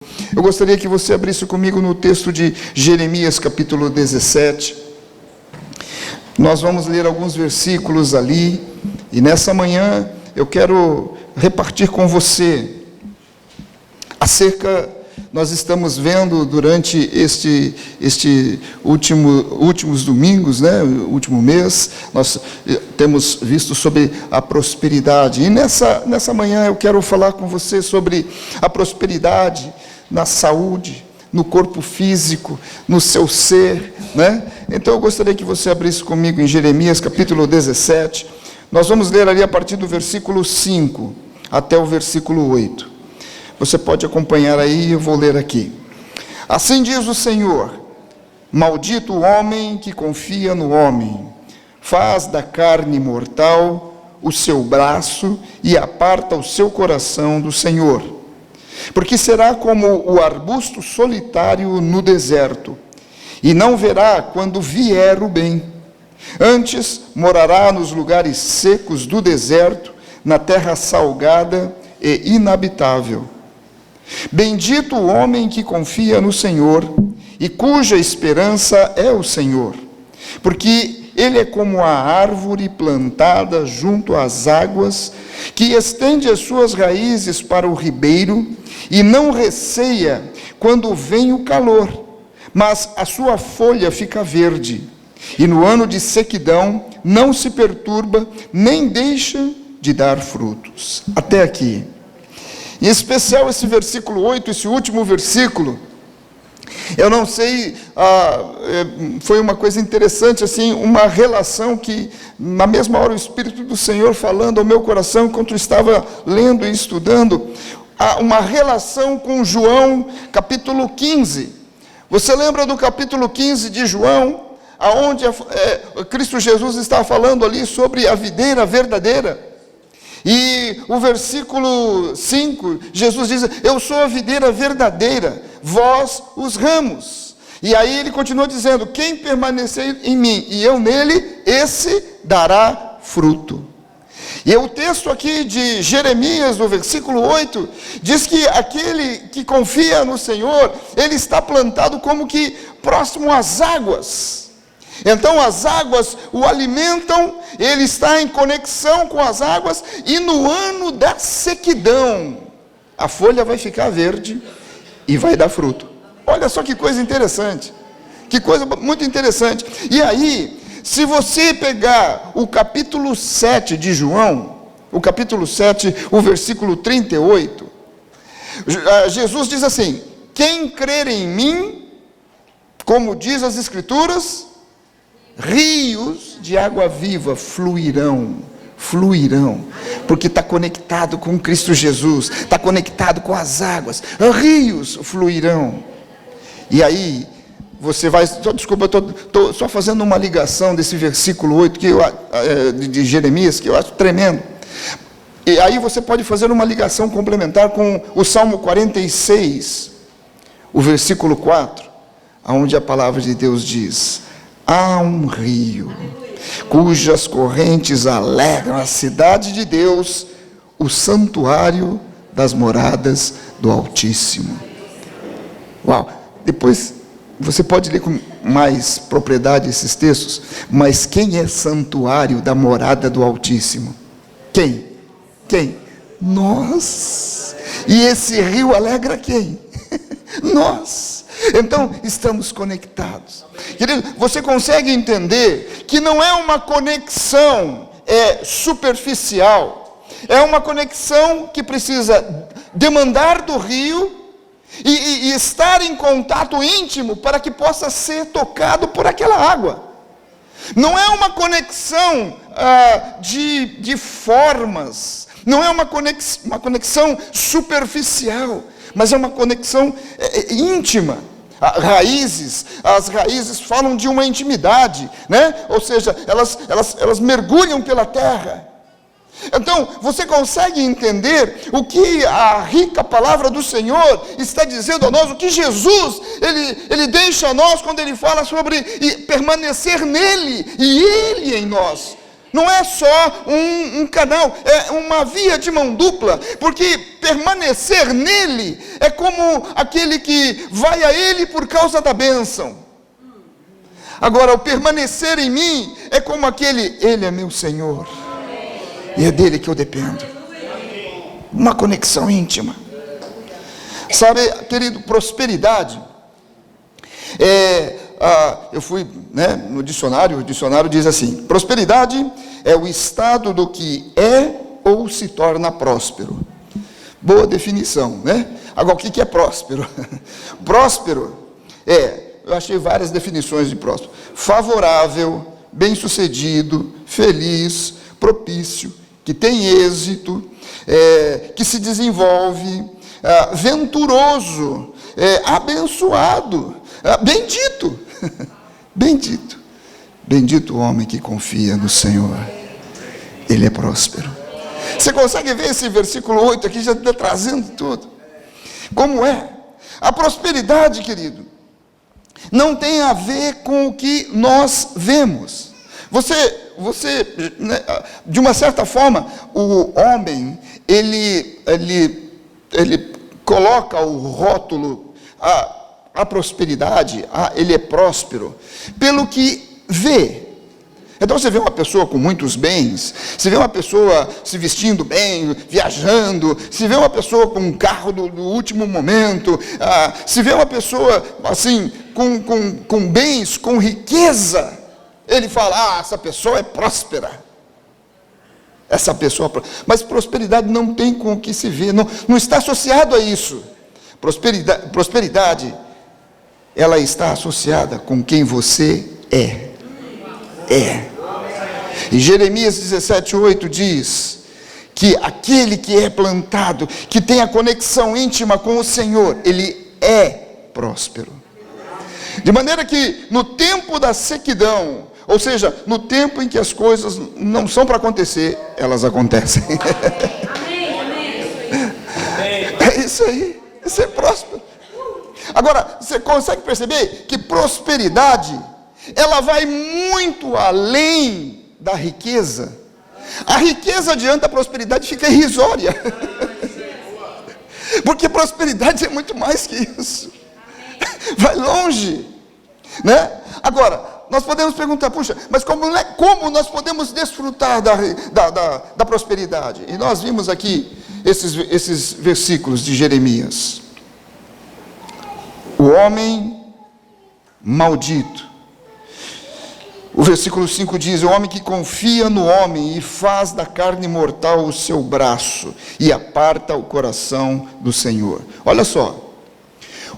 Eu gostaria que você abrisse comigo no texto de Jeremias, capítulo 17. Nós vamos ler alguns versículos ali, e nessa manhã eu quero repartir com você nós estamos vendo durante últimos domingos, o último mês, nós temos visto sobre a prosperidade, e nessa manhã eu quero falar com você sobre a prosperidade na saúde, no corpo físico, no seu ser, Então eu gostaria que você abrisse comigo em Jeremias capítulo 17, nós vamos ler ali a partir do versículo 5 até o versículo 8, você pode acompanhar aí, eu vou ler aqui. Assim diz o Senhor: maldito o homem que confia no homem, faz da carne mortal o seu braço e aparta o seu coração do Senhor. Porque será como o arbusto solitário no deserto, e não verá quando vier o bem. Antes morará nos lugares secos do deserto, na terra salgada e inabitável. Bendito o homem que confia no Senhor, e cuja esperança é o Senhor, porque ele é como a árvore plantada junto às águas, que estende as suas raízes para o ribeiro, e não receia quando vem o calor, mas a sua folha fica verde, e no ano de sequidão não se perturba, nem deixa de dar frutos. Até aqui. Em especial esse versículo 8, esse último versículo, eu não sei, foi uma coisa interessante, assim, uma relação que, na mesma hora, o Espírito do Senhor falando ao meu coração, enquanto eu estava lendo e estudando, uma relação com João, capítulo 15. Você lembra do capítulo 15 de João, aonde Cristo Jesus está falando ali sobre a videira verdadeira? E o versículo 5, Jesus diz: eu sou a videira verdadeira, vós os ramos. E aí ele continua dizendo: quem permanecer em mim e eu nele, esse dará fruto. E o texto aqui de Jeremias, no versículo 8, diz que aquele que confia no Senhor, ele está plantado como que próximo às águas. Então as águas o alimentam, ele está em conexão com as águas, e no ano da sequidão, a folha vai ficar verde e vai dar fruto. Olha só que coisa interessante, que coisa muito interessante. E aí, se você pegar o capítulo 7 de João, o capítulo 7, o versículo 38, Jesus diz assim: quem crer em mim, como diz as Escrituras, rios de água viva fluirão, porque está conectado com Cristo Jesus, está conectado com as águas, rios fluirão. E aí, você vai, desculpa, eu estou só fazendo uma ligação desse versículo 8, de Jeremias, que eu acho tremendo. E aí você pode fazer uma ligação complementar com o Salmo 46, o versículo 4, onde a palavra de Deus diz: há um rio, cujas correntes alegram a cidade de Deus, o santuário das moradas do Altíssimo. Uau! Depois você pode ler com mais propriedade esses textos, mas quem é santuário da morada do Altíssimo? Quem? Nós. E esse rio alegra quem? Nós. Então, estamos conectados. Querido, você consegue entender que não é uma conexão superficial, é uma conexão que precisa demandar do rio e estar em contato íntimo para que possa ser tocado por aquela água. Não é uma conexão de formas, não é uma conexão superficial, mas é uma conexão íntima. As raízes falam de uma intimidade, Ou seja, elas mergulham pela terra. Então, você consegue entender o que a rica palavra do Senhor está dizendo a nós, o que Jesus, ele deixa a nós quando ele fala sobre permanecer nele e ele em nós. Não é só um canal, é uma via de mão dupla, porque permanecer nele é como aquele que vai a ele por causa da bênção. Agora, o permanecer em mim é como aquele, ele é meu Senhor, e é dele que eu dependo. Uma conexão íntima. Sabe, querido, prosperidade eu fui no dicionário, o dicionário diz assim: prosperidade é o estado do que é ou se torna próspero. Boa definição, né? Agora, o que é próspero? Próspero eu achei várias definições de próspero: favorável, bem-sucedido, feliz, propício, que tem êxito, que se desenvolve, venturoso, abençoado, bendito. Bendito. Bendito o homem que confia no Senhor. Ele é próspero. Você consegue ver esse versículo 8 aqui, já está trazendo tudo. Como é? A prosperidade, querido, não tem a ver com o que nós vemos. Você, né, de uma certa forma, o homem, ele coloca o rótulo, a prosperidade, ele é próspero, pelo que vê. Então você vê uma pessoa com muitos bens, você vê uma pessoa se vestindo bem, viajando, se vê uma pessoa com um carro do último momento, se vê uma pessoa assim, com bens, com riqueza, ele fala, essa pessoa é próspera. Essa pessoa, mas prosperidade não tem com o que se vê, não está associado a isso. Prosperidade, ela está associada com quem você é. E Jeremias 17:8 diz que aquele que é plantado, que tem a conexão íntima com o Senhor, ele é próspero. De maneira que no tempo da sequidão, ou seja, no tempo em que as coisas não são para acontecer, elas acontecem. É isso aí, isso é próspero. Agora, você consegue perceber que prosperidade, ela vai muito além da riqueza. A riqueza diante da prosperidade fica irrisória. Porque prosperidade é muito mais que isso. Vai longe, né? Agora, nós podemos perguntar, puxa, mas como nós podemos desfrutar da prosperidade? E nós vimos aqui esses versículos de Jeremias. O homem maldito. O versículo 5 diz: o homem que confia no homem e faz da carne mortal o seu braço e aparta o coração do Senhor. Olha só,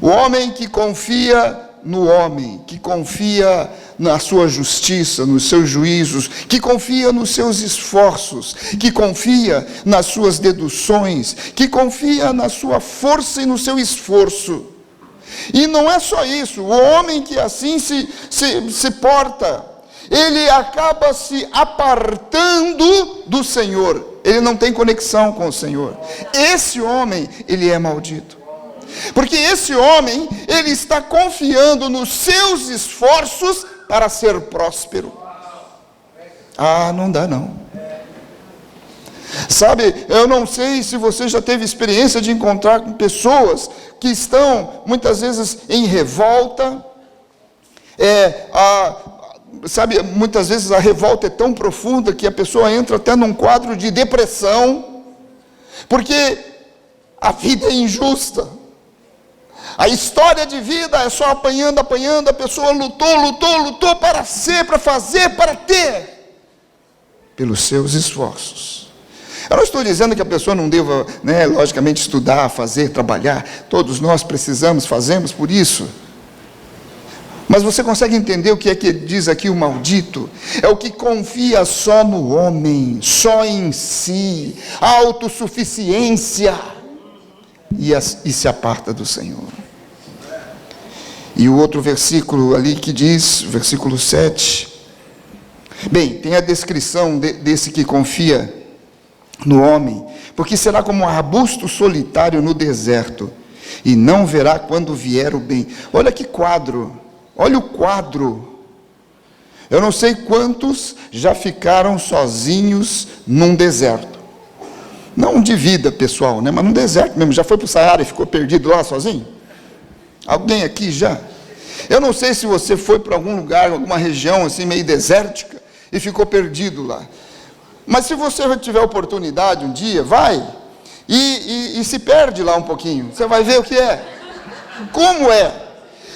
o homem que confia no homem, que confia na sua justiça, nos seus juízos, que confia nos seus esforços, que confia nas suas deduções, que confia na sua força e no seu esforço. E não é só isso, o homem que assim se porta, ele acaba se apartando do Senhor, ele não tem conexão com o Senhor. Esse homem, ele é maldito, porque esse homem, ele está confiando nos seus esforços para ser próspero. Não dá não. Sabe, eu não sei se você já teve experiência de encontrar com pessoas que estão muitas vezes em revolta. Sabe, muitas vezes a revolta é tão profunda que a pessoa entra até num quadro de depressão, porque a vida é injusta. A história de vida é só apanhando, a pessoa lutou para ser, para fazer, para ter, pelos seus esforços. Eu não estou dizendo que a pessoa não deva, logicamente, estudar, fazer, trabalhar. Todos nós precisamos, fazemos por isso. Mas você consegue entender o que é que diz aqui o maldito? É o que confia só no homem, só em si, autossuficiência, e se aparta do Senhor. E o outro versículo ali que diz, versículo 7, bem, tem a descrição desse que confia no homem, porque será como um arbusto solitário no deserto, e não verá quando vier o bem. Olha que quadro, olha o quadro. Eu não sei quantos já ficaram sozinhos num deserto. Não de vida pessoal, né? Mas num deserto mesmo. Já foi para o Saara e ficou perdido lá sozinho? Alguém aqui já? Eu não sei se você foi para algum lugar, alguma região assim meio desértica e ficou perdido lá. Mas se você tiver oportunidade um dia, vai e se perde lá um pouquinho. Você vai ver o que é, como é.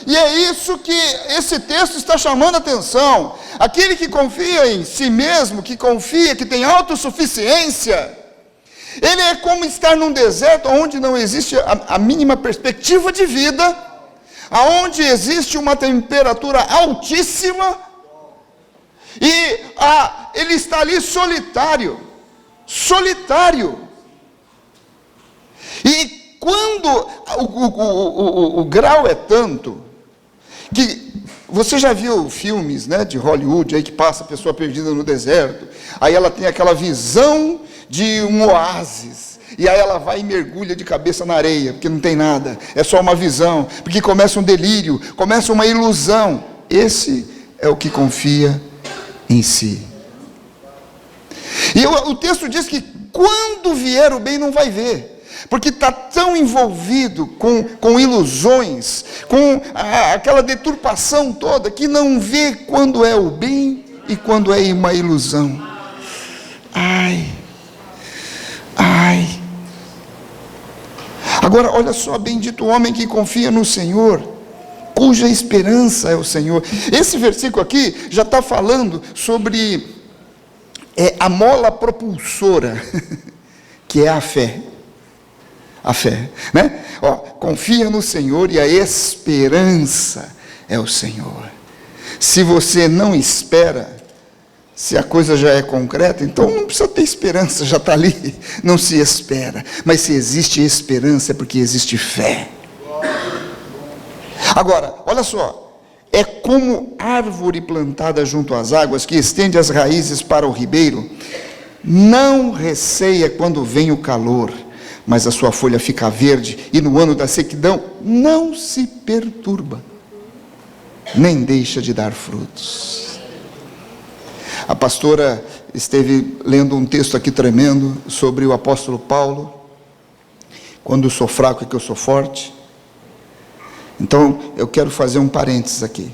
E é isso que esse texto está chamando a atenção. Aquele que confia em si mesmo, que confia, que tem autossuficiência, ele é como estar num deserto onde não existe a mínima perspectiva de vida, aonde existe uma temperatura altíssima, e ele está ali solitário. E quando o grau é tanto, que você já viu filmes, né, de Hollywood, aí que passa a pessoa perdida no deserto, aí ela tem aquela visão de um oásis, e aí ela vai e mergulha de cabeça na areia, porque não tem nada, é só uma visão, porque começa um delírio, começa uma ilusão. Esse é o que confia em si. E o texto diz que quando vier o bem não vai ver, porque está tão envolvido com ilusões, com aquela deturpação toda, que não vê quando é o bem e quando é uma ilusão. Ai. Agora, olha só, bendito o homem que confia no Senhor, cuja esperança é o Senhor. Esse versículo aqui já está falando sobre a mola propulsora, que é a fé. A fé, né? Confia no Senhor e a esperança é o Senhor. Se você não espera, se a coisa já é concreta, então não precisa ter esperança, já está ali, não se espera. Mas se existe esperança é porque existe fé. Agora, olha só, é como árvore plantada junto às águas, que estende as raízes para o ribeiro, não receia quando vem o calor, mas a sua folha fica verde, e no ano da sequidão não se perturba, nem deixa de dar frutos. A pastora esteve lendo um texto aqui tremendo sobre o apóstolo Paulo, quando eu sou fraco é que eu sou forte. Então eu quero fazer um parênteses aqui.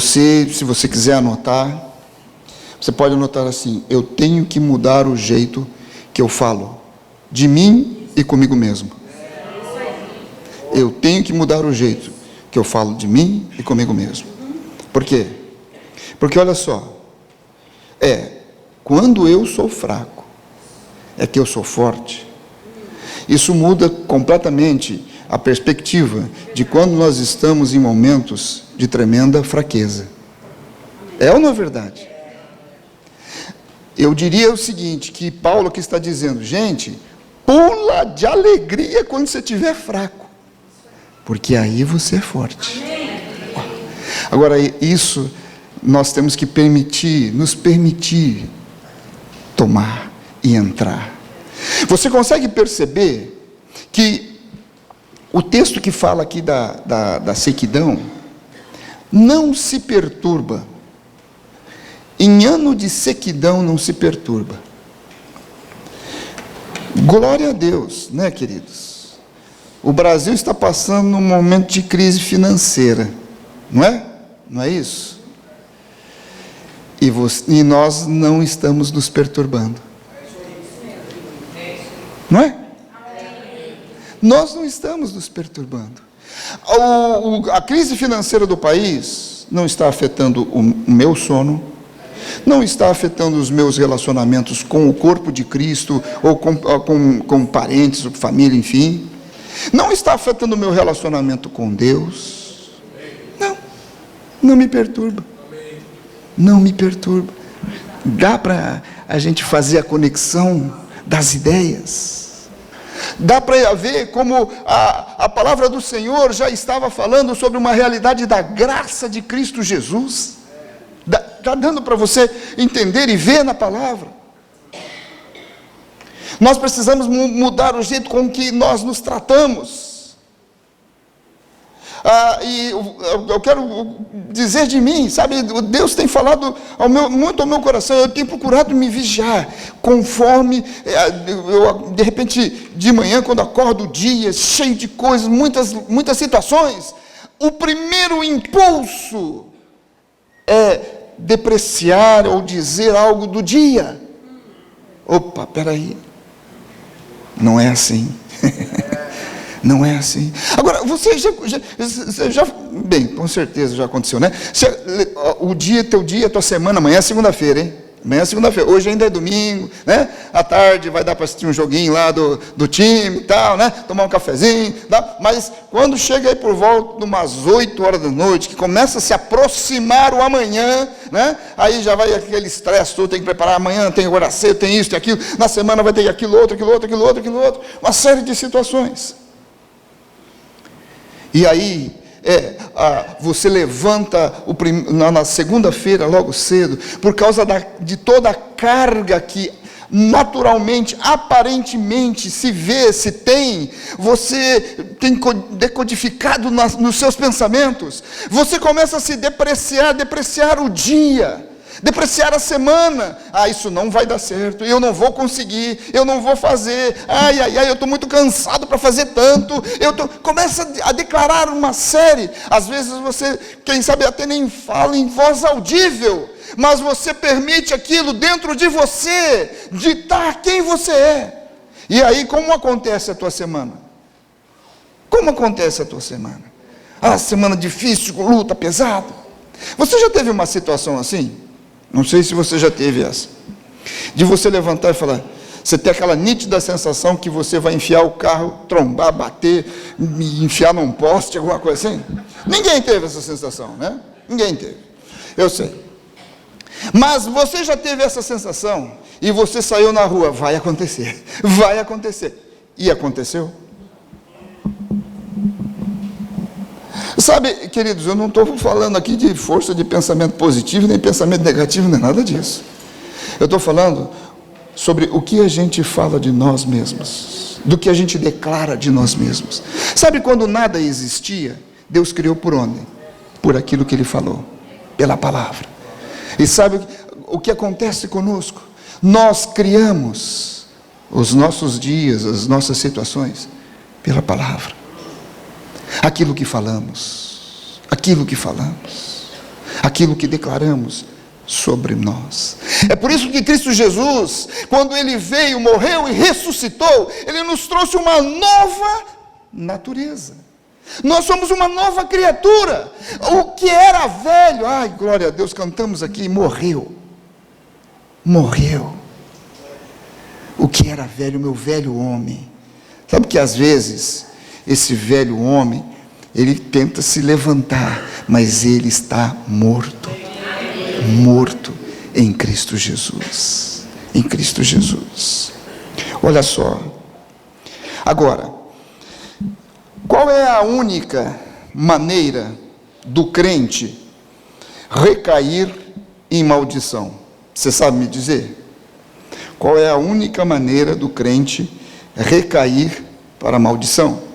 Se você quiser anotar, você pode anotar assim: eu tenho que mudar o jeito que eu falo de mim e comigo mesmo. Eu tenho que mudar o jeito que eu falo de mim e comigo mesmo. Por quê? Porque olha só, quando eu sou fraco, é que eu sou forte. Isso muda completamente a perspectiva de quando nós estamos em momentos de tremenda fraqueza. É ou não é verdade? Eu diria o seguinte, que Paulo aqui está dizendo: gente, pula de alegria quando você estiver fraco, porque aí você é forte. Agora, isso nós temos que nos permitir tomar e entrar. Você consegue perceber que o texto que fala aqui da sequidão não se perturba. Em ano de sequidão não se perturba. Glória a Deus, né, queridos? O Brasil está passando num momento de crise financeira, não é? Não é isso? E nós não estamos nos perturbando, não é? Nós não estamos nos perturbando. A crise financeira do país não está afetando o meu sono, não está afetando os meus relacionamentos com o corpo de Cristo, ou com parentes, ou família, enfim. Não está afetando o meu relacionamento com Deus. Não me perturba. Não me perturba. Dá para a gente fazer a conexão das ideias. Dá para ver como a palavra do Senhor já estava falando sobre uma realidade da graça de Cristo Jesus. Está dando para você entender e ver na palavra. Nós precisamos mudar o jeito com que nós nos tratamos. E eu quero dizer de mim, sabe, Deus tem falado muito ao meu coração. Eu tenho procurado me vigiar, conforme, de repente, de manhã, quando acordo o dia, cheio de coisas, muitas situações, o primeiro impulso é depreciar ou dizer algo do dia. Opa, peraí, não é assim. Não é assim. Agora, você já, bem, com certeza já aconteceu, né? Teu dia, tua semana, amanhã é segunda-feira, hein? Amanhã é segunda-feira, hoje ainda é domingo, né? À tarde vai dar para assistir um joguinho lá do time e tal, né? Tomar um cafezinho, tá? Mas quando chega aí por volta de umas 8 horas da noite, que começa a se aproximar o amanhã, né? Aí já vai aquele estresse todo, tem que preparar amanhã, tem agora cedo, tem isso, tem aquilo, na semana vai ter aquilo outro, uma série de situações. E aí, você levanta na segunda-feira, logo cedo, por causa de toda a carga que naturalmente, aparentemente, se tem, você tem decodificado nos seus pensamentos. Você começa a se depreciar o dia, depreciar a semana. Isso não vai dar certo, eu não vou conseguir, eu não vou fazer, eu estou muito cansado para fazer tanto, começa a declarar uma série, às vezes você, quem sabe até nem fala em voz audível, mas você permite aquilo dentro de você, ditar quem você é. E aí, como acontece a tua semana? Como acontece a tua semana? Semana difícil, com luta, pesada. Você já teve uma situação assim? Não sei se você já teve essa, de você levantar e falar, você tem aquela nítida sensação que você vai enfiar o carro, trombar, bater, enfiar num poste, alguma coisa assim. Ninguém teve essa sensação, né? Ninguém teve, eu sei. Mas você já teve essa sensação, e você saiu na rua, vai acontecer, e aconteceu. Sabe, queridos, eu não estou falando aqui de força de pensamento positivo, nem pensamento negativo, nem nada disso. Eu estou falando sobre o que a gente fala de nós mesmos, do que a gente declara de nós mesmos. Sabe quando nada existia, Deus criou por onde? Por aquilo que Ele falou, pela palavra. E sabe o que acontece conosco? Nós criamos os nossos dias, as nossas situações, pela palavra. Aquilo que falamos, aquilo que declaramos sobre nós. É por isso que Cristo Jesus, quando Ele veio, morreu e ressuscitou, Ele nos trouxe uma nova natureza. Nós somos uma nova criatura. O que era velho, glória a Deus, cantamos aqui, morreu. O que era velho, meu velho homem. Sabe que às vezes esse velho homem, ele tenta se levantar, mas ele está morto em Cristo Jesus, olha só, agora, qual é a única maneira do crente recair em maldição? Você sabe me dizer? Qual é a única maneira do crente recair para a maldição?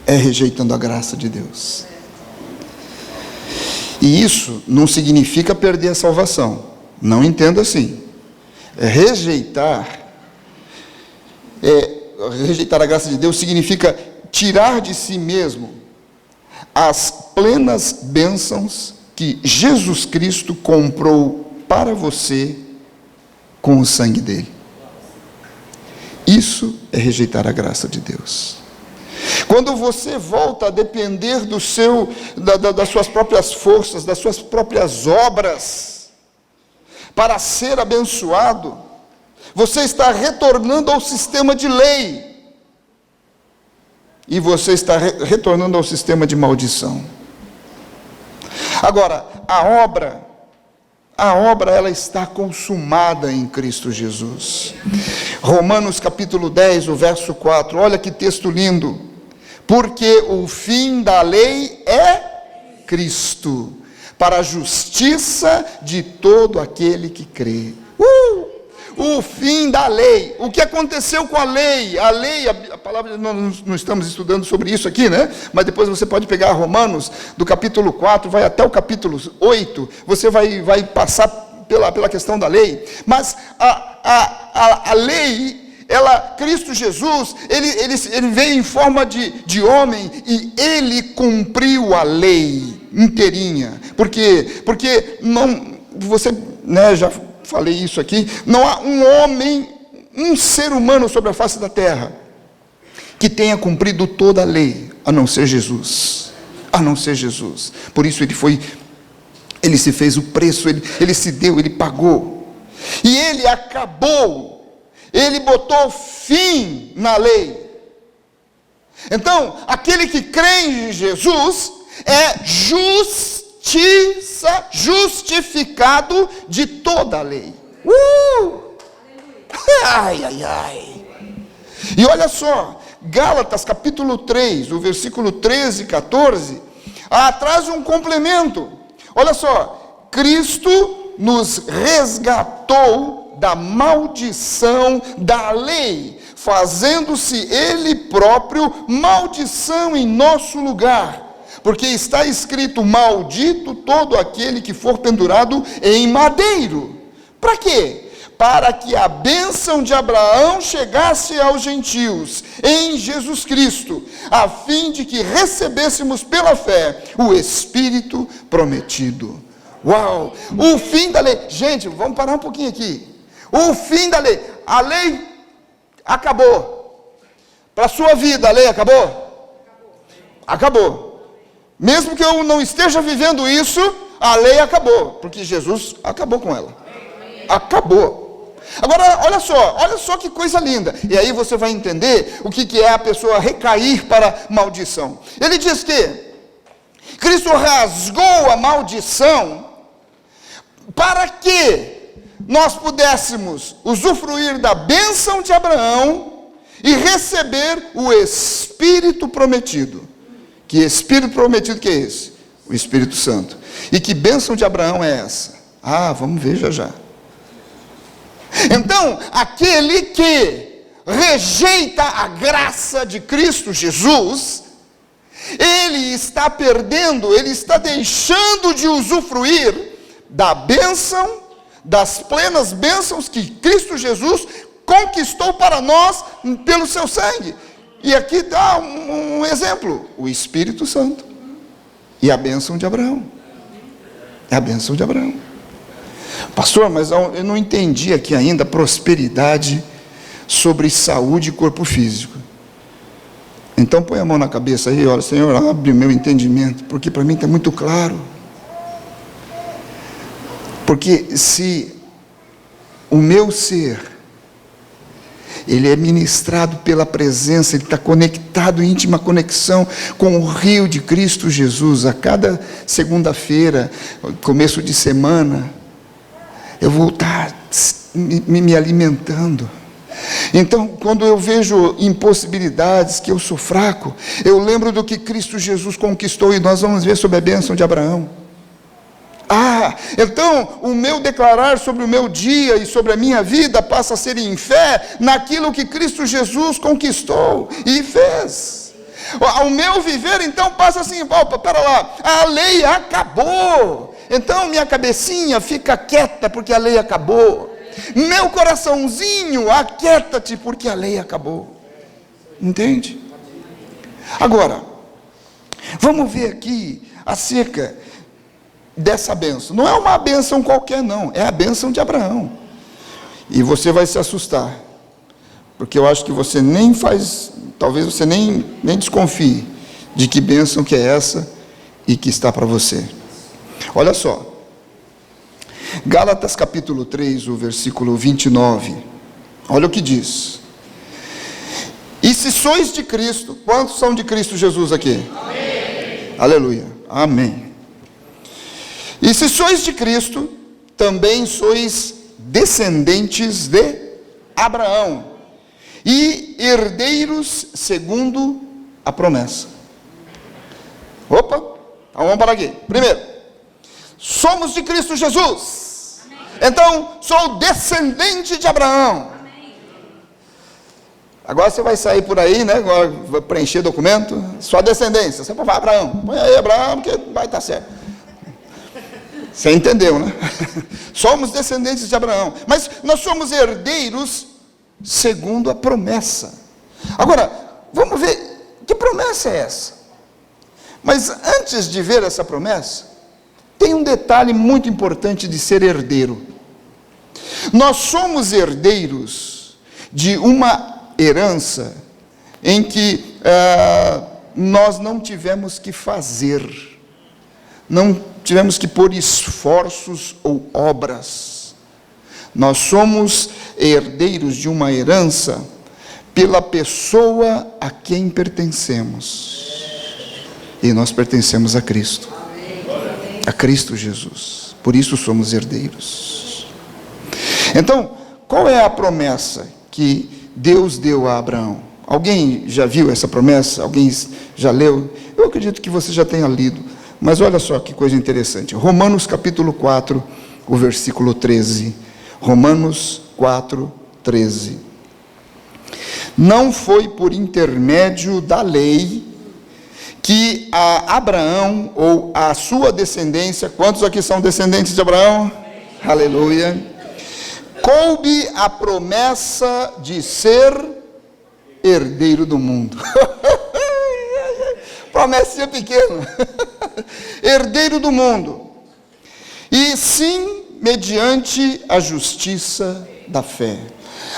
É rejeitando a graça de Deus. E isso não significa perder a salvação. Não entendo assim. Rejeitar a graça de Deus significa tirar de si mesmo as plenas bênçãos que Jesus Cristo comprou para você com o sangue dele. Isso é rejeitar a graça de Deus. Quando você volta a depender das suas próprias forças, das suas próprias obras, para ser abençoado, você está retornando ao sistema de lei, e você está retornando ao sistema de maldição. Agora, a obra ela está consumada em Cristo Jesus. Romanos capítulo 10, o verso 4, olha que texto lindo. Porque o fim da lei é Cristo, para a justiça de todo aquele que crê. o fim da lei. O que aconteceu com a lei? A palavra, não estamos estudando sobre isso aqui, né? Mas depois você pode pegar Romanos, do capítulo 4, vai até o capítulo 8, você vai passar pela questão da lei. Mas a lei, Cristo Jesus, ele veio em forma de homem, e ele cumpriu a lei inteirinha. Por quê? Porque já falei isso aqui, não há um homem, um ser humano sobre a face da terra que tenha cumprido toda a lei, a não ser Jesus. A não ser Jesus. Por isso ele se fez o preço, ele se deu, ele pagou. E ele acabou, ele botou fim na lei. Então, aquele que crê em Jesus é justificado de toda a lei. Ai, ai, ai. E olha só, Gálatas capítulo 3, o versículo 13 e 14, traz um complemento. Olha só, Cristo nos resgatou da maldição da lei, fazendo-se Ele próprio maldição em nosso lugar. Porque está escrito: maldito todo aquele que for pendurado em madeiro. Para quê? Para que a bênção de Abraão chegasse aos gentios, em Jesus Cristo, a fim de que recebêssemos pela fé o Espírito prometido. Uau! O fim da lei. Gente, vamos parar um pouquinho aqui. O fim da lei. A lei acabou. Para a sua vida, a lei acabou? Acabou. Mesmo que eu não esteja vivendo isso, a lei acabou, porque Jesus acabou com ela. Acabou. Agora, olha só que coisa linda. E aí você vai entender o que é a pessoa recair para maldição. Ele diz que Cristo rasgou a maldição para que nós pudéssemos usufruir da bênção de Abraão e receber o Espírito prometido. Que Espírito prometido que é esse? O Espírito Santo. E que bênção de Abraão é essa? Vamos ver já. Então, aquele que rejeita a graça de Cristo Jesus, ele está perdendo, ele está deixando de usufruir da bênção, das plenas bênçãos que Cristo Jesus conquistou para nós pelo seu sangue. E aqui dá um exemplo: o Espírito Santo e a bênção de Abraão. É a bênção de Abraão. Pastor, mas eu não entendi aqui ainda prosperidade sobre saúde e corpo físico. Então põe a mão na cabeça aí, olha, Senhor, abre meu entendimento, porque para mim está muito claro. Porque se o meu ser, ele é ministrado pela presença, ele está conectado, íntima conexão com o rio de Cristo Jesus. A cada segunda-feira, começo de semana, eu vou estar me alimentando. Então, quando eu vejo impossibilidades, que eu sou fraco, eu lembro do que Cristo Jesus conquistou, e nós vamos ver sobre a bênção de Abraão. Então o meu declarar sobre o meu dia e sobre a minha vida passa a ser em fé naquilo que Cristo Jesus conquistou e fez. O meu viver então passa assim: pera lá, a lei acabou, então minha cabecinha fica quieta porque a lei acabou. Meu coraçãozinho, aquieta-te porque a lei acabou. Entende? Agora, vamos ver aqui acerca dessa bênção. Não é uma bênção qualquer não, é a bênção de Abraão. E você vai se assustar, porque eu acho que você nem faz, talvez você nem desconfie de que bênção que é essa e que está para você. Olha só, Gálatas capítulo 3, o versículo 29, olha o que diz: e se sois de Cristo, quantos são de Cristo Jesus aqui? Amém. Aleluia, amém. E se sois de Cristo, também sois descendentes de Abraão e herdeiros segundo a promessa. Opa, então vamos parar aqui. Primeiro, somos de Cristo Jesus. Então, sou descendente de Abraão. Agora você vai sair por aí, né? Agora vai preencher documento. Sua descendência. Você vai, Abraão. Põe aí, Abraão, que vai estar certo. Você entendeu, né? Somos descendentes de Abraão. Mas nós somos herdeiros segundo a promessa. Agora, vamos ver que promessa é essa. Mas antes de ver essa promessa, tem um detalhe muito importante de ser herdeiro. Nós somos herdeiros de uma herança em que nós não tivemos que fazer, não tivemos que pôr esforços ou obras. Nós somos herdeiros de uma herança pela pessoa a quem pertencemos. E nós pertencemos a Cristo. A Cristo Jesus. Por isso somos herdeiros. Então, qual é a promessa que Deus deu a Abraão? Alguém já viu essa promessa? Alguém já leu? Eu acredito que você já tenha lido. Mas olha só que coisa interessante. Romanos capítulo 4, o versículo 13. Romanos 4, 13. Não foi por intermédio da lei que a Abraão, ou a sua descendência, quantos aqui são descendentes de Abraão? Aleluia. Coube a promessa de ser herdeiro do mundo. Promessinha pequena. Herdeiro do mundo. E sim, mediante a justiça da fé.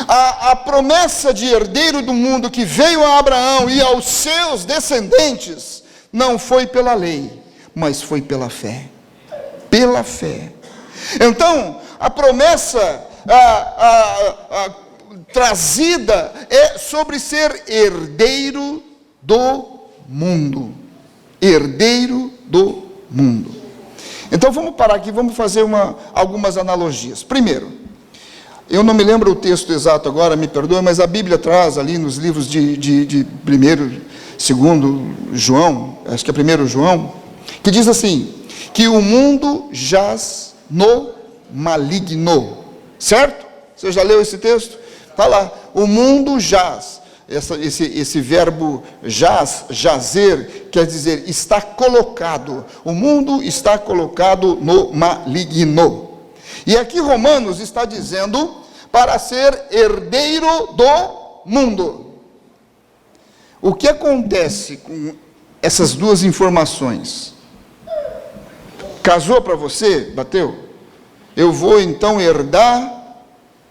A promessa de herdeiro do mundo que veio a Abraão e aos seus descendentes não foi pela lei, mas foi pela fé. Pela fé. Então, a promessa trazida é sobre ser herdeiro do mundo. Herdeiro do mundo. Então vamos parar aqui, vamos fazer algumas analogias. Primeiro, eu não me lembro o texto exato agora, me perdoe, mas a Bíblia traz ali nos livros de 1º, 2º João, acho que é 1º João, que diz assim, que o mundo jaz no maligno. Certo? Você já leu esse texto? Está lá. O mundo jaz. Esse verbo jaz, jazer, quer dizer, está colocado. O mundo está colocado no maligno. E aqui Romanos está dizendo para ser herdeiro do mundo. O que acontece com essas duas informações? Casou para você? Bateu? Eu vou então herdar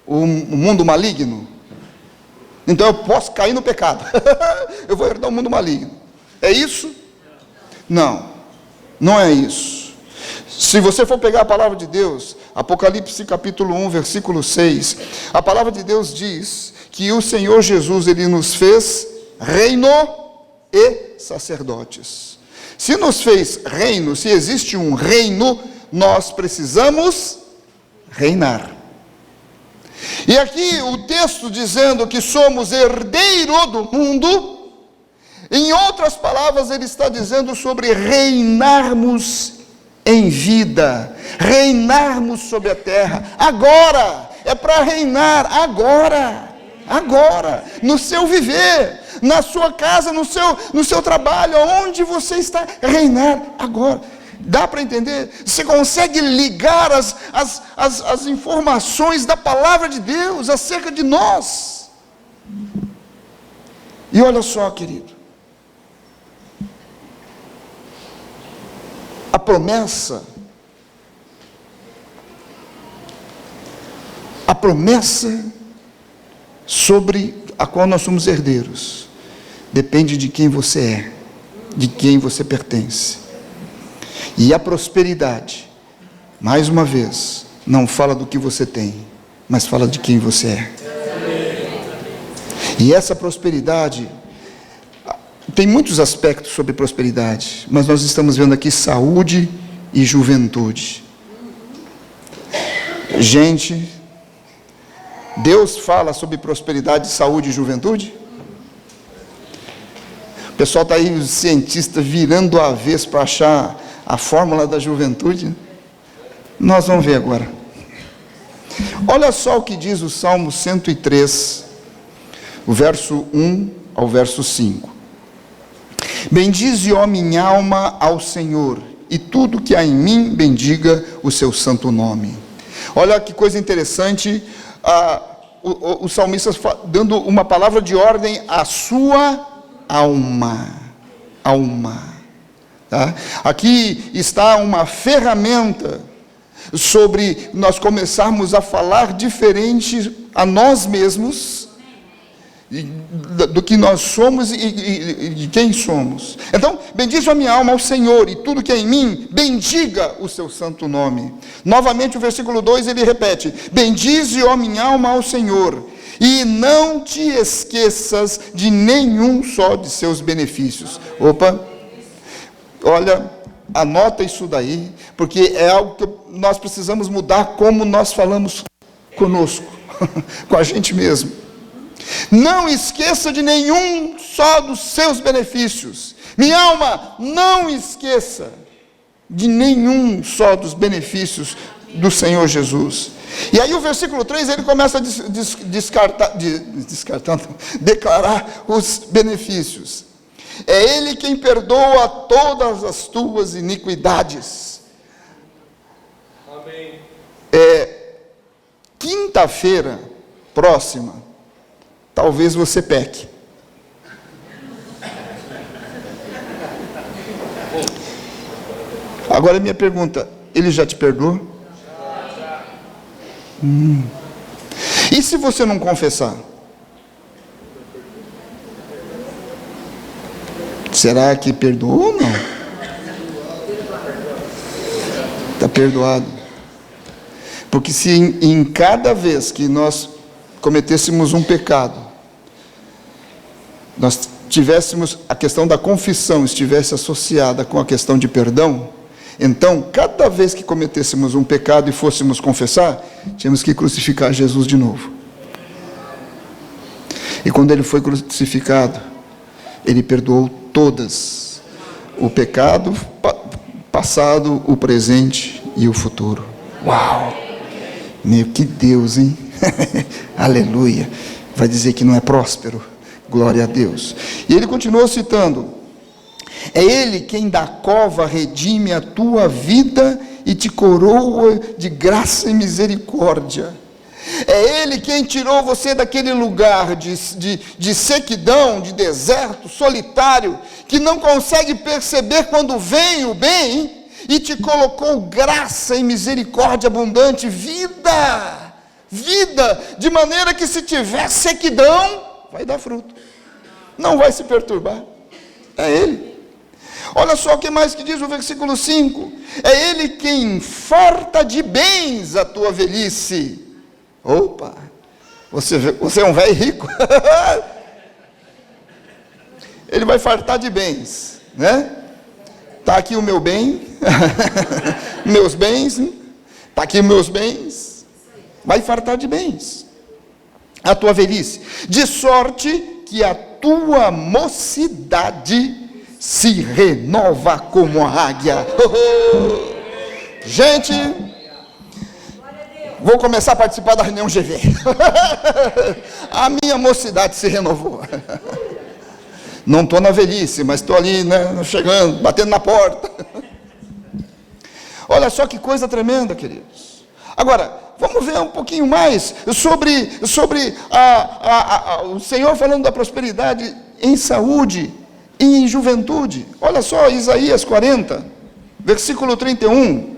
o mundo maligno. Então eu posso cair no pecado. Eu vou herdar o mundo maligno. É isso? Não, não é isso. Se você for pegar a palavra de Deus, Apocalipse capítulo 1, versículo 6, a palavra de Deus diz que o Senhor Jesus, Ele nos fez reino e sacerdotes. Se nos fez reino, se existe um reino, nós precisamos reinar. E aqui o texto dizendo que somos herdeiro do mundo, em outras palavras ele está dizendo sobre reinarmos em vida, reinarmos sobre a terra, agora, é para reinar agora, no seu viver, na sua casa, no seu trabalho, onde você está, reinar agora. Dá para entender? Você consegue ligar as informações da palavra de Deus acerca de nós. E olha só, querido. A promessa sobre a qual nós somos herdeiros depende de quem você é, de quem você pertence. E a prosperidade, mais uma vez, não fala do que você tem, mas fala de quem você é. E essa prosperidade, tem muitos aspectos sobre prosperidade, mas nós estamos vendo aqui saúde e juventude. Gente, Deus fala sobre prosperidade, saúde e juventude? O pessoal está aí, os cientistas, virando o avesso para achar a fórmula da juventude. Nós vamos ver agora. Olha só o que diz o Salmo 103, o verso 1 ao verso 5. Bendize, ó minha alma, ao Senhor, e tudo que há em mim bendiga o seu santo nome. Olha que coisa interessante, o salmista dando uma palavra de ordem à sua alma. Tá? Aqui está uma ferramenta sobre nós começarmos a falar diferente a nós mesmos, do que nós somos e de quem somos. Então, bendize a minha alma ao Senhor, e tudo que é em mim, bendiga o seu santo nome. Novamente o versículo 2 ele repete: bendize, ó minha alma, ao Senhor, e não te esqueças de nenhum só de seus benefícios. Opa, olha, anota isso daí, porque é algo que nós precisamos mudar, como nós falamos conosco, com a gente mesmo. Não esqueça de nenhum só dos seus benefícios. Minha alma, não esqueça de nenhum só dos benefícios do Senhor Jesus. E aí o versículo 3, ele começa a declarar os benefícios. É Ele quem perdoa todas as tuas iniquidades. Amém. Quinta-feira próxima, talvez você peque. Agora minha pergunta: ele já te perdoou? E se você não confessar? Será que perdoou ou não? Está perdoado. Porque se em cada vez que nós cometêssemos um pecado, nós tivéssemos a questão da confissão, estivesse associada com a questão de perdão, então, cada vez que cometêssemos um pecado e fôssemos confessar, tínhamos que crucificar Jesus de novo. E quando ele foi crucificado, ele perdoou todas: o pecado passado, o presente e o futuro. Uau! Meu, que Deus, hein? Aleluia! Vai dizer que não é próspero? Glória a Deus. E ele continuou citando: é Ele quem da cova redime a tua vida e te coroa de graça e misericórdia. É Ele quem tirou você daquele lugar de sequidão, de deserto, solitário, que não consegue perceber quando vem o bem, e te colocou graça e misericórdia abundante, vida, de maneira que se tiver sequidão, vai dar fruto, não vai se perturbar. É Ele. Olha só o que mais que diz o versículo 5: é Ele quem farta de bens a tua velhice. Opa, você é um velho rico. Ele vai fartar de bens, né? Está aqui o meu bem, meus bens, está aqui meus bens, vai fartar de bens a tua velhice, de sorte que a tua mocidade se renova como a águia. Gente, vou começar a participar da reunião GV. A minha mocidade se renovou. Não estou na velhice, mas estou ali, né, chegando, batendo na porta. Olha só que coisa tremenda, queridos. Agora, vamos ver um pouquinho mais sobre o Senhor falando da prosperidade em saúde e em juventude. Olha só, Isaías 40, versículo 31.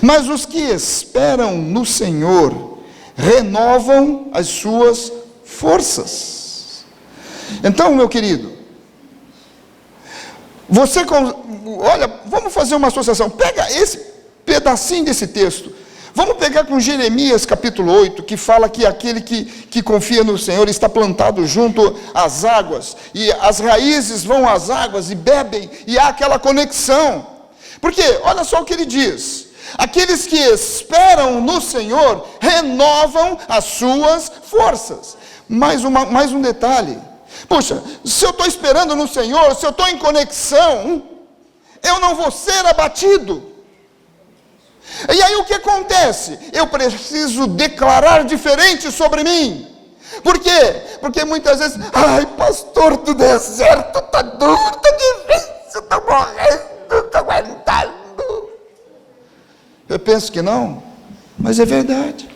Mas os que esperam no Senhor renovam as suas forças. Então, meu querido, olha, vamos fazer uma associação. Pega esse pedacinho desse texto, vamos pegar com Jeremias capítulo 8, que fala que aquele que confia no Senhor está plantado junto às águas, e as raízes vão às águas e bebem, e há aquela conexão. Porque, olha só o que ele diz: aqueles que esperam no Senhor renovam as suas forças. Mais um detalhe: puxa, se eu estou esperando no Senhor, se eu estou em conexão, eu não vou ser abatido. E aí o que acontece? Eu preciso declarar diferente sobre mim. Por quê? Porque muitas vezes, ai, pastor do deserto, está duro, está difícil, está morrendo, está aguentando. Eu penso que não, mas é verdade.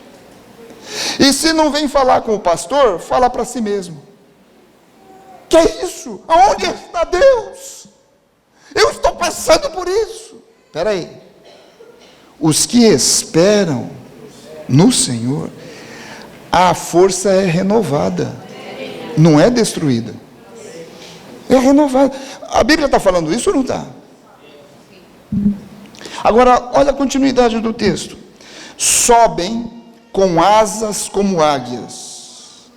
E se não vem falar com o pastor, fala para si mesmo. Que é isso? Aonde está Deus? Eu estou passando por isso. Espera aí. Os que esperam no Senhor, a força é renovada, não é destruída, é renovada. A Bíblia está falando isso ou não está? Agora, olha a continuidade do texto. Sobem com asas como águias,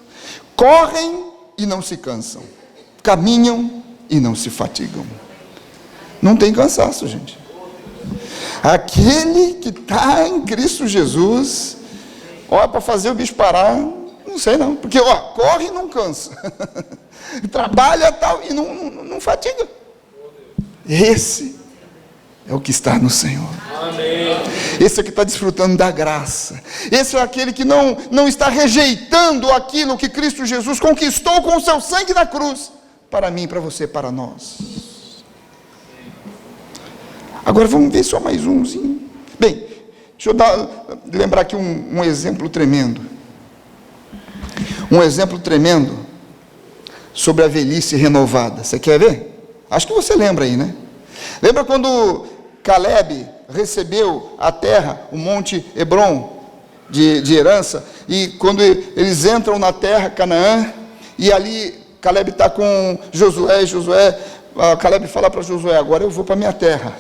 correm e não se cansam, caminham e não se fatigam. Não tem cansaço, gente. Aquele que está em Cristo Jesus, olha, para fazer o bicho parar, não sei não, porque corre e não cansa, trabalha tal e não fatiga. Esse é o que está no Senhor. Amém. Esse é o que está desfrutando da graça. Esse é aquele que não está rejeitando aquilo que Cristo Jesus conquistou com o seu sangue na cruz, para mim, para você, para nós. Agora vamos ver só mais umzinho. Bem, deixa eu lembrar aqui um exemplo tremendo. Um exemplo tremendo sobre a velhice renovada. Você quer ver? Acho que você lembra aí, né? Lembra quando Caleb recebeu a terra, o Monte Hebron de herança, e quando eles entram na terra, Canaã, e ali Caleb está com Josué, Caleb fala para Josué, agora eu vou para a minha terra,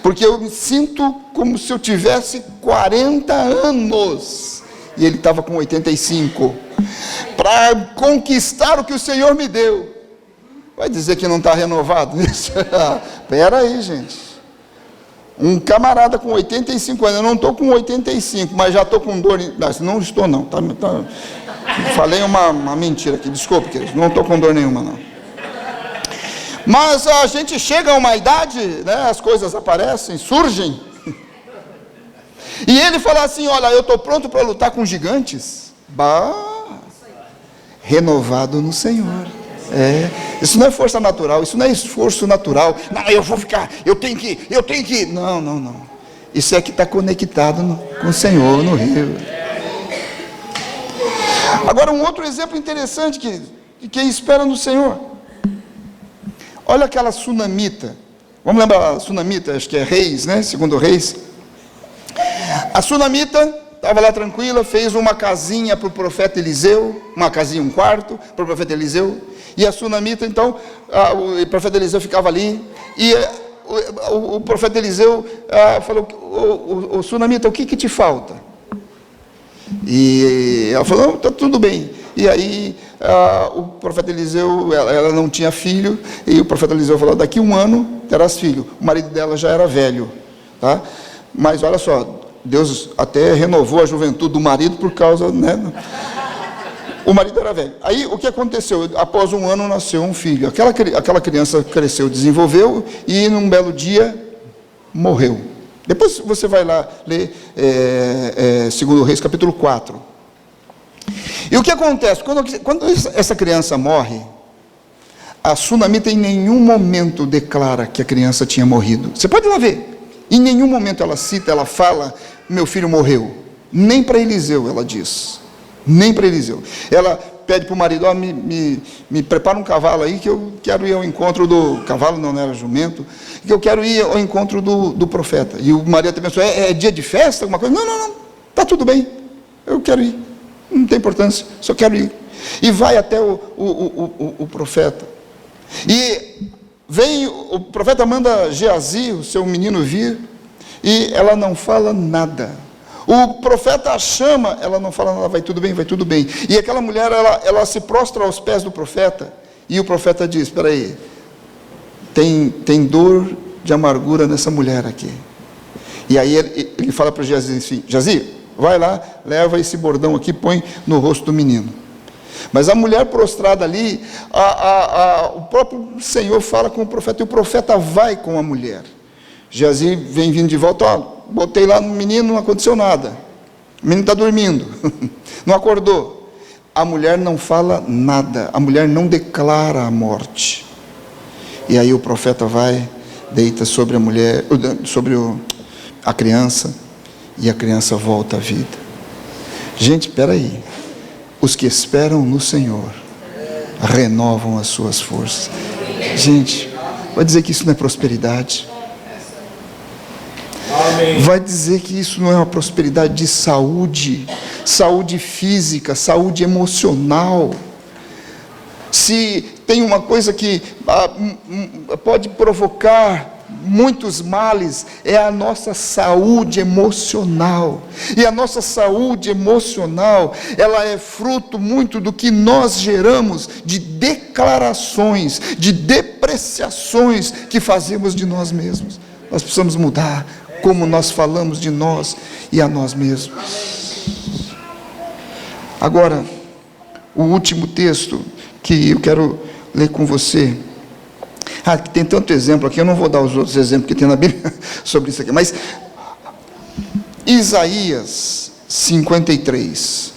porque eu me sinto como se eu tivesse 40 anos, e ele estava com 85, para conquistar o que o Senhor me deu. Vai dizer que não está renovado? Espera aí, gente. Um camarada com 85 anos, eu não estou com 85, mas já estou com dor, não estou não, falei uma mentira aqui, desculpe, queridos, não estou com dor nenhuma não. Mas a gente chega a uma idade, né, as coisas aparecem, surgem, e ele fala assim, olha, eu estou pronto para lutar com gigantes, renovado no Senhor. Isso não é força natural, isso não é esforço natural, não, eu vou ficar, eu tenho que, não, isso é que está conectado com o Senhor, no rio. Agora um outro exemplo interessante, de quem espera no Senhor, olha aquela sunamita, vamos lembrar a sunamita, acho que é Reis, né, segundo Reis, a sunamita estava lá tranquila, fez uma casinha para o profeta Eliseu, uma casinha, um quarto, para o profeta Eliseu, e a sunamita, então, o profeta Eliseu ficava ali, e o profeta Eliseu falou, o sunamita, o que te falta? E ela falou, está tudo bem. E aí, o profeta Eliseu, ela não tinha filho, e o profeta Eliseu falou, daqui 1 ano terás filho. O marido dela já era velho, tá? Mas olha só, Deus até renovou a juventude do marido por causa, né? O marido era velho. Aí o que aconteceu? Após 1 ano nasceu um filho. Aquela criança cresceu, desenvolveu e num belo dia morreu. Depois você vai lá ler 2 Reis capítulo 4. E o que acontece? Quando essa criança morre, a sunamita em nenhum momento declara que a criança tinha morrido. Você pode ir lá ver. Em nenhum momento ela cita, ela fala, meu filho morreu. Nem para Eliseu ela diz. Nem para Eliseu. Ela pede para o marido, me prepara um cavalo aí, que eu quero ir ao encontro do... Cavalo não era jumento. Que eu quero ir ao encontro do profeta. E o marido pensou, é dia de festa, alguma coisa? Não, está tudo bem. Eu quero ir. Não tem importância, só quero ir. E vai até o profeta. E vem, o profeta manda Geazi, o seu menino, vir, e ela não fala nada. O profeta a chama, ela não fala nada, vai tudo bem, vai tudo bem. E aquela mulher, ela se prostra aos pés do profeta, e o profeta diz, espera aí, tem dor de amargura nessa mulher aqui. E aí ele fala para Geazi assim, Geazi, vai lá, leva esse bordão aqui, põe no rosto do menino. Mas a mulher prostrada ali, o próprio Senhor fala com o profeta, e o profeta vai com a mulher. Geazi vem vindo de volta, botei lá no menino, não aconteceu nada. O menino está dormindo, não acordou. A mulher não fala nada, a mulher não declara a morte. E aí o profeta vai, deita sobre a mulher, sobre a criança, e a criança volta à vida. Gente, espera aí. Os que esperam no Senhor renovam as suas forças. Gente, vai dizer que isso não é prosperidade? Vai dizer que isso não é uma prosperidade de saúde, saúde física, saúde emocional? Se tem uma coisa que pode provocar muitos males, é a nossa saúde emocional. E a nossa saúde emocional, ela é fruto muito do que nós geramos de declarações, de depreciações que fazemos de nós mesmos. Nós precisamos mudar como nós falamos de nós e a nós mesmos. Agora, o último texto que eu quero ler com você. Tem tanto exemplo aqui, eu não vou dar os outros exemplos que tem na Bíblia sobre isso aqui, mas Isaías 53.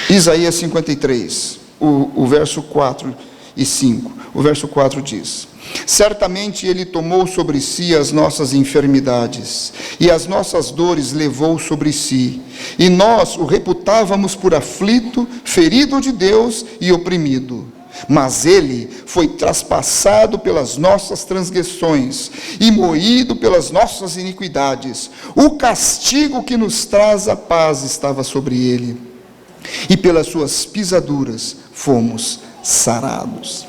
Isaías 53, o verso 4 e 5. O verso 4 diz: certamente Ele tomou sobre si as nossas enfermidades, e as nossas dores levou sobre si, e nós o reputávamos por aflito, ferido de Deus e oprimido. Mas Ele foi traspassado pelas nossas transgressões, e moído pelas nossas iniquidades. O castigo que nos traz a paz estava sobre Ele, e pelas suas pisaduras fomos sarados.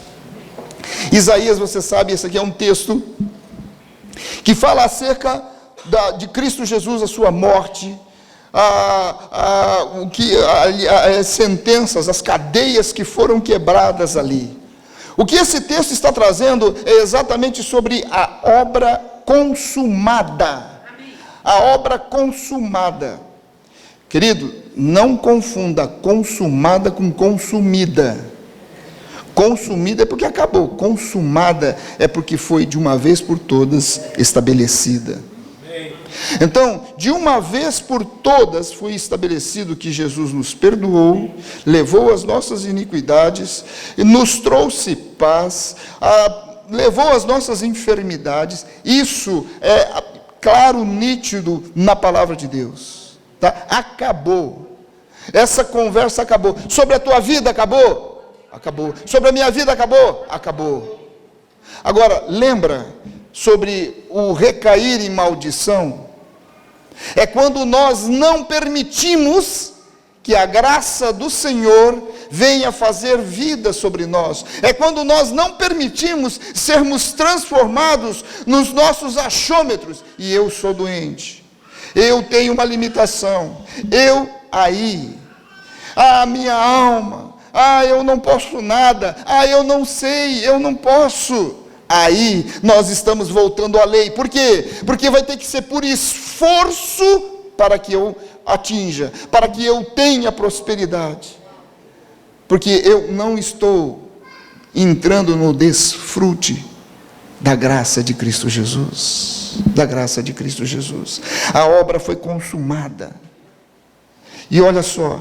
Isaías, você sabe, esse aqui é um texto que fala acerca de Cristo Jesus, a sua morte, as sentenças, as cadeias que foram quebradas ali. O que esse texto está trazendo é exatamente sobre a obra consumada. A obra consumada. Querido, não confunda consumada com consumida. Consumida é porque acabou, consumada é porque foi de uma vez por todas estabelecida. Então, de uma vez por todas foi estabelecido que Jesus nos perdoou, levou as nossas iniquidades, nos trouxe paz, levou as nossas enfermidades. Isso é claro, nítido na palavra de Deus. Tá? Acabou. Essa conversa acabou. Sobre a tua vida acabou? Acabou. Sobre a minha vida acabou? Acabou. Agora, lembra sobre o recair em maldição? É quando nós não permitimos que a graça do Senhor venha fazer vida sobre nós. É quando nós não permitimos sermos transformados nos nossos achômetros. E eu sou doente. Eu tenho uma limitação. A minha alma. Eu não posso nada. Eu não sei, eu não posso. Aí nós estamos voltando à lei. Por quê? Porque vai ter que ser por esforço para que eu atinja, para que eu tenha prosperidade. Porque eu não estou entrando no desfrute da graça de Cristo Jesus. Da graça de Cristo Jesus. A obra foi consumada. E olha só,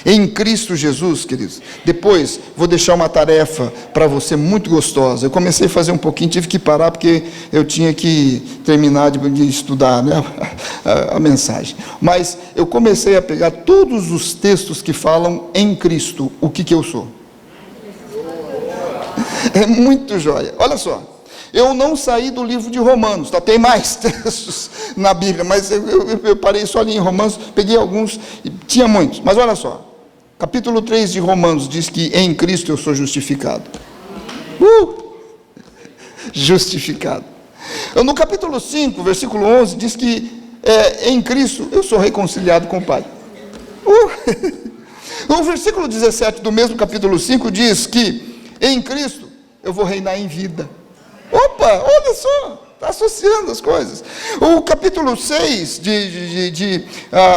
em Cristo Jesus, queridos, depois vou deixar uma tarefa para você muito gostosa. Eu comecei a fazer um pouquinho, tive que parar porque eu tinha que terminar de estudar, né, a mensagem. Mas eu comecei a pegar todos os textos que falam em Cristo, o que eu sou. É muito joia. Olha só, eu não saí do livro de Romanos, tá? Tem mais textos na Bíblia, mas eu parei só ali em Romanos, peguei alguns, tinha muitos, mas olha só. Capítulo 3 de Romanos diz que em Cristo eu sou justificado. Justificado. No capítulo 5, versículo 11, diz que em Cristo eu sou reconciliado com o Pai. No versículo 17 do mesmo capítulo 5 diz que em Cristo eu vou reinar em vida. Opa, olha só, está associando as coisas. O capítulo 6 de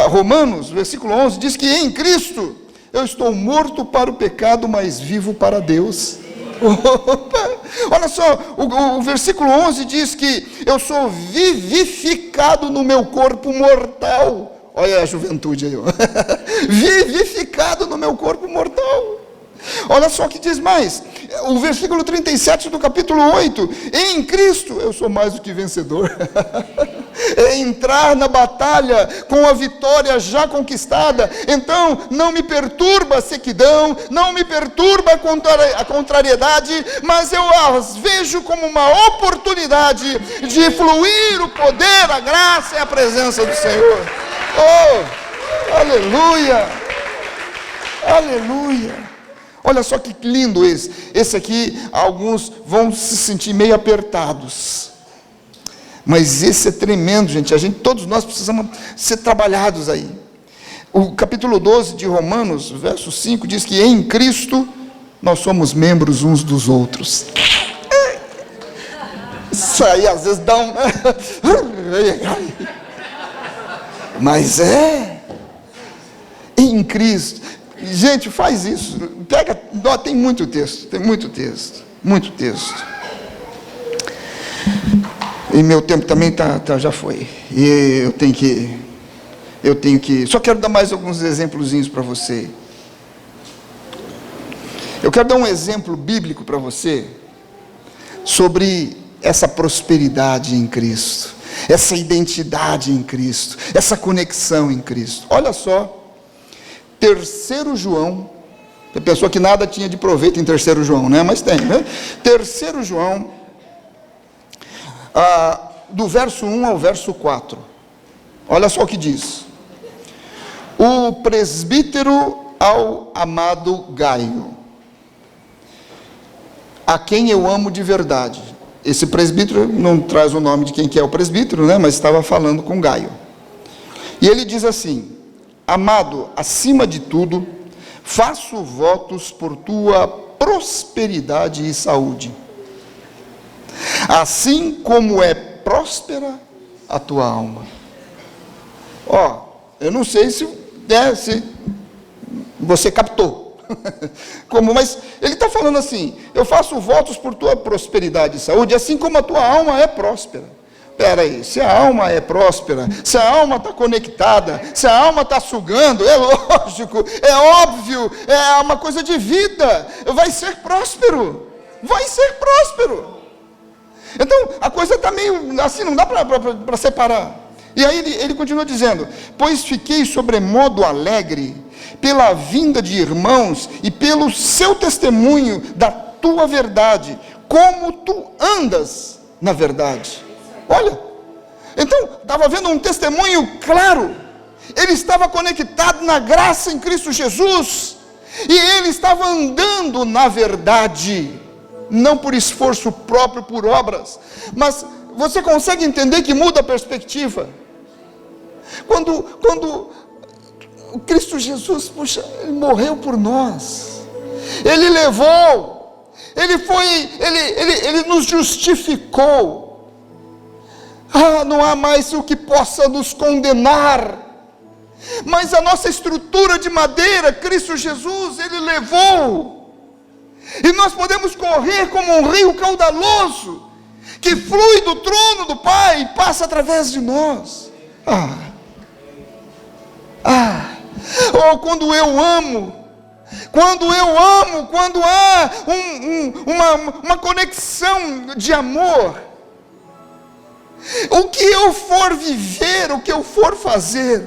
Romanos, versículo 11, diz que em Cristo eu estou morto para o pecado, mas vivo para Deus. Opa! Olha só, o versículo 11 diz que eu sou vivificado no meu corpo mortal. Olha a juventude aí, ó. Vivificado no meu corpo mortal. Olha só o que diz mais, o versículo 37 do capítulo 8, em Cristo eu sou mais do que vencedor. É entrar na batalha com a vitória já conquistada. Então não me perturba a sequidão, não me perturba a contrariedade, mas eu as vejo como uma oportunidade de fluir o poder, a graça e a presença do Senhor. Oh, aleluia, aleluia. Olha só que lindo esse. Esse aqui, alguns vão se sentir meio apertados. Mas esse é tremendo, gente. Todos nós precisamos ser trabalhados aí. O capítulo 12 de Romanos, verso 5, diz que em Cristo nós somos membros uns dos outros. Isso aí às vezes dá um... Mas em Cristo. Gente, faz isso. Pega, tem muito texto. E meu tempo também já foi. E eu tenho que. Só quero dar mais alguns exemplozinhos para você. Eu quero dar um exemplo bíblico para você sobre essa prosperidade em Cristo, essa identidade em Cristo, essa conexão em Cristo. Olha só. 3 João, a pessoa que nada tinha de proveito em 3 João, né? Mas tem, né? 3 João, do verso 1 ao verso 4, olha só o que diz: o presbítero ao amado Gaio, a quem eu amo de verdade. Esse presbítero não traz o nome de quem que é o presbítero, né? Mas estava falando com Gaio, e ele diz assim: amado, acima de tudo, faço votos por tua prosperidade e saúde, assim como é próspera a tua alma. Eu não sei se você captou, mas ele está falando assim: eu faço votos por tua prosperidade e saúde, assim como a tua alma é próspera. Espera aí, se a alma é próspera, se a alma está conectada, se a alma está sugando, é lógico, é óbvio, é uma coisa de vida, vai ser próspero, Então, a coisa está meio assim, não dá para separar. E aí ele continua dizendo: pois fiquei sobremodo alegre pela vinda de irmãos e pelo seu testemunho da tua verdade, como tu andas na verdade. Olha, então estava vendo um testemunho claro. Ele estava conectado na graça em Cristo Jesus, e ele estava andando na verdade, não por esforço próprio, por obras. Mas você consegue entender que muda a perspectiva? Quando o Cristo Jesus, ele morreu por nós, ele levou, ele nos justificou. Não há mais o que possa nos condenar, mas a nossa estrutura de madeira, Cristo Jesus, ele levou, e nós podemos correr como um rio caudaloso, que flui do trono do Pai, e passa através de nós. Quando eu amo, quando há uma conexão de amor, o que eu for viver, o que eu for fazer,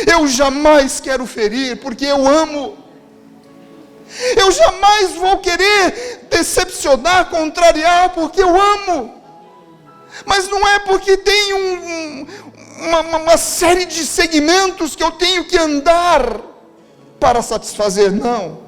eu jamais quero ferir, porque eu amo. Eu jamais vou querer decepcionar, contrariar, porque eu amo. Mas não é porque tem uma série de segmentos que eu tenho que andar para satisfazer, não.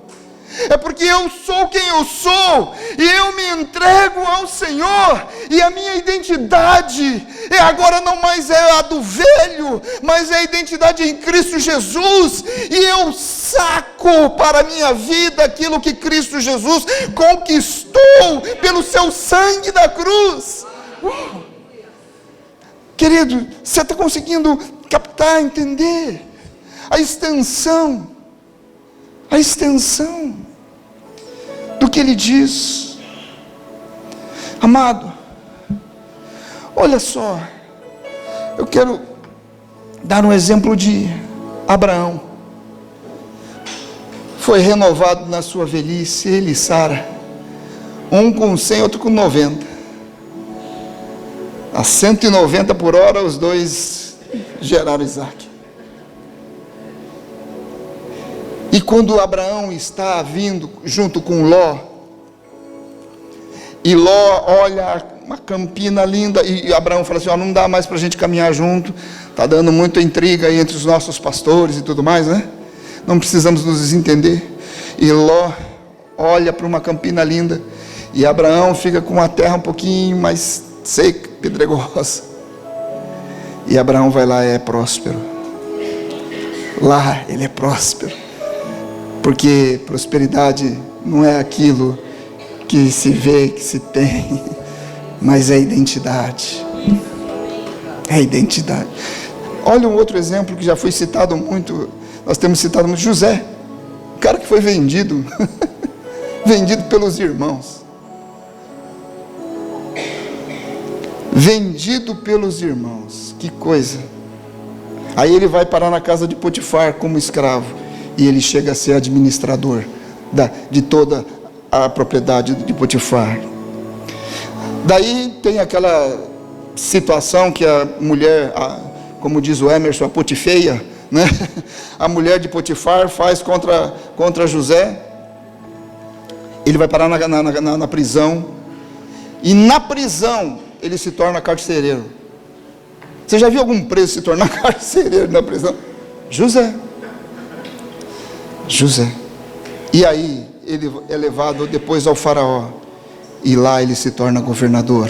É porque eu sou quem eu sou, e eu me entrego ao Senhor, e a minha identidade agora não mais é a do velho, mas é a identidade em Cristo Jesus, e eu saco para a minha vida aquilo que Cristo Jesus conquistou pelo seu sangue da cruz. Querido, você está conseguindo captar, entender a extensão do que ele diz? Amado, olha só, eu quero dar um exemplo de Abraão. Foi renovado na sua velhice, ele e Sara, um com 100, outro com 90. A 190 por hora, os dois geraram Isaac. E quando Abraão está vindo junto com Ló, e Ló olha uma campina linda, e Abraão fala assim, não dá mais para a gente caminhar junto, está dando muita intriga aí entre os nossos pastores e tudo mais, né? Não precisamos nos desentender. E Ló olha para uma campina linda, e Abraão fica com a terra um pouquinho mais seca, pedregosa. E Abraão vai lá, é próspero. Lá ele é próspero. Porque prosperidade não é aquilo que se vê, que se tem, mas é identidade. É identidade. Olha um outro exemplo que já foi citado muito, nós temos citado muito, José, o cara que foi vendido, vendido pelos irmãos. Vendido pelos irmãos, que coisa. Aí ele vai parar na casa de Potifar como escravo, e ele chega a ser administrador de toda a propriedade de Potifar. Daí tem aquela situação que a mulher, como diz o Emerson, a Potifeia, né? A mulher de Potifar faz contra José. Ele vai parar na prisão, e na prisão ele se torna carcereiro. Você já viu algum preso se tornar carcereiro na prisão? José. E aí ele é levado depois ao faraó, e lá ele se torna governador,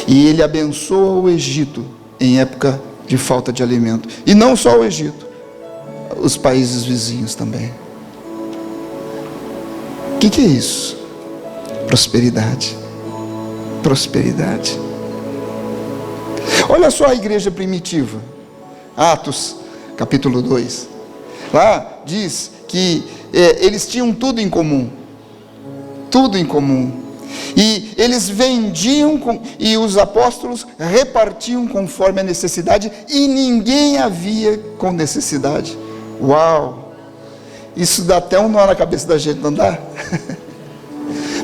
e ele abençoa o Egito em época de falta de alimento, e não só o Egito, os países vizinhos também. O que é isso? Prosperidade. Olha só a igreja primitiva, Atos capítulo 2, lá diz que eles tinham tudo em comum, e eles vendiam, e os apóstolos repartiam conforme a necessidade, e ninguém havia com necessidade. Uau, isso dá até um nó na cabeça da gente, não dá?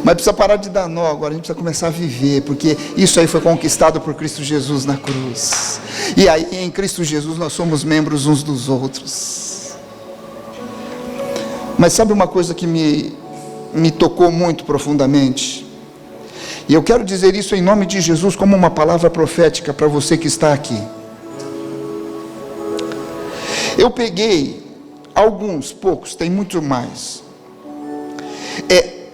Mas precisa parar de dar nó agora, a gente precisa começar a viver, porque isso aí foi conquistado por Cristo Jesus na cruz, e aí em Cristo Jesus nós somos membros uns dos outros. Mas sabe uma coisa que me tocou muito profundamente? E eu quero dizer isso em nome de Jesus como uma palavra profética para você que está aqui. Eu peguei poucos, tem muito mais.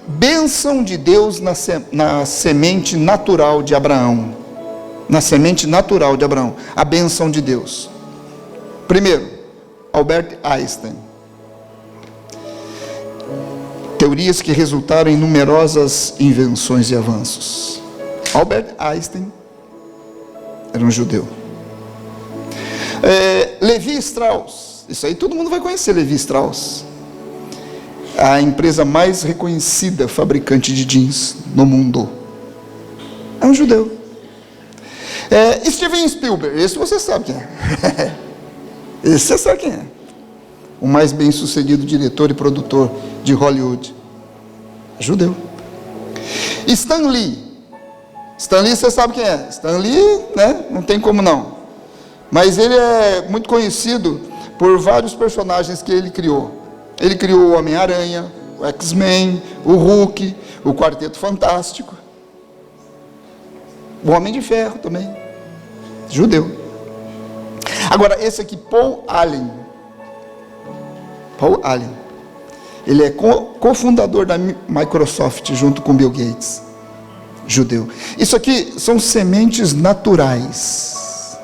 Bênção de Deus na semente natural de Abraão. Na semente natural de Abraão. A bênção de Deus. Primeiro, Albert Einstein. Teorias que resultaram em numerosas invenções e avanços. Albert Einstein era um judeu. Levi Strauss, isso aí todo mundo vai conhecer. Levi Strauss, a empresa mais reconhecida fabricante de jeans no mundo, é um judeu. Steven Spielberg, esse você sabe quem é. Esse você sabe quem é. O mais bem sucedido diretor e produtor de Hollywood, judeu. Stan Lee, você sabe quem é. Stan Lee, né? Não tem como não. Mas ele é muito conhecido por vários personagens que ele criou. Ele criou o Homem-Aranha, o X-Men, o Hulk, o Quarteto Fantástico, o Homem de Ferro também, judeu. Agora esse aqui, Paul Allen, ele é cofundador da Microsoft junto com Bill Gates, judeu. Isso aqui são sementes naturais.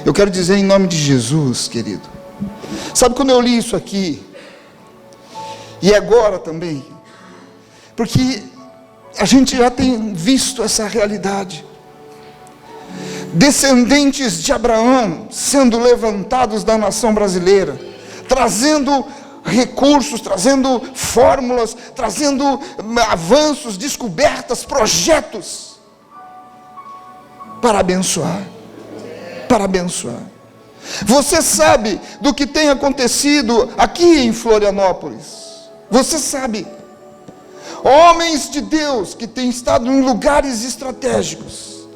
Eu quero dizer em nome de Jesus, querido. Sabe quando eu li isso aqui, e agora também, porque a gente já tem visto essa realidade, descendentes de Abraão sendo levantados da nação brasileira, trazendo recursos, trazendo fórmulas, trazendo avanços, descobertas, projetos para abençoar. Para abençoar. Você sabe do que tem acontecido aqui em Florianópolis. Você sabe. Homens de Deus que têm estado em lugares estratégicos.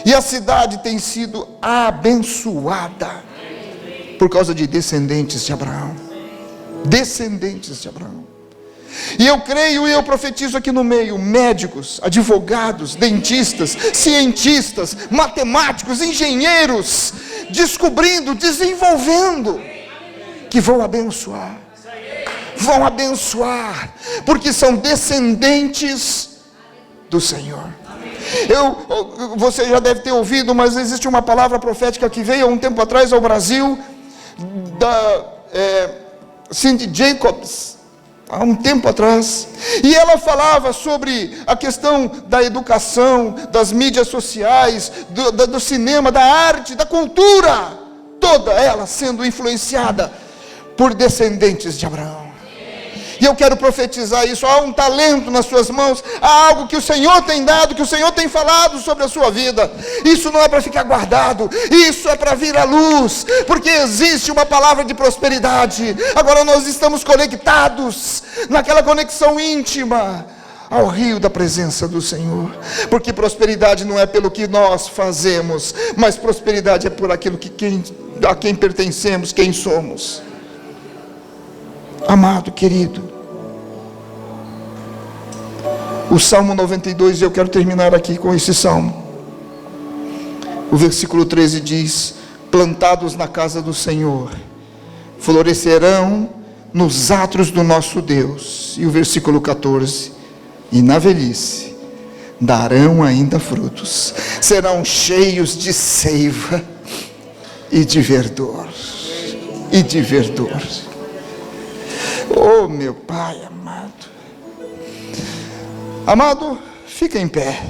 E a cidade tem sido abençoada por causa de descendentes de Abraão. Descendentes de Abraão. E eu creio e eu profetizo aqui no meio, médicos, advogados, dentistas, cientistas, matemáticos, engenheiros, descobrindo, desenvolvendo, que vão abençoar, porque são descendentes do Senhor. Você já deve ter ouvido, mas existe uma palavra profética que veio há um tempo atrás ao Brasil, da Cindy Jacobs, há um tempo atrás, e ela falava sobre a questão da educação, das mídias sociais, do cinema, da arte, da cultura, toda ela sendo influenciada por descendentes de Abraão. E eu quero profetizar isso. Há um talento nas suas mãos, há algo que o Senhor tem dado, que o Senhor tem falado sobre a sua vida. Isso não é para ficar guardado, isso é para vir à luz, porque existe uma palavra de prosperidade. Agora nós estamos conectados naquela conexão íntima ao rio da presença do Senhor, porque prosperidade não é pelo que nós fazemos, mas prosperidade é por aquilo a quem pertencemos, quem somos. Amado, querido, o Salmo 92, eu quero terminar aqui com esse Salmo. O versículo 13 diz: plantados na casa do Senhor, florescerão nos átrios do nosso Deus. E o versículo 14: e na velhice darão ainda frutos, serão cheios de seiva e de verdor. Oh, meu Pai amado. Amado, fica em pé.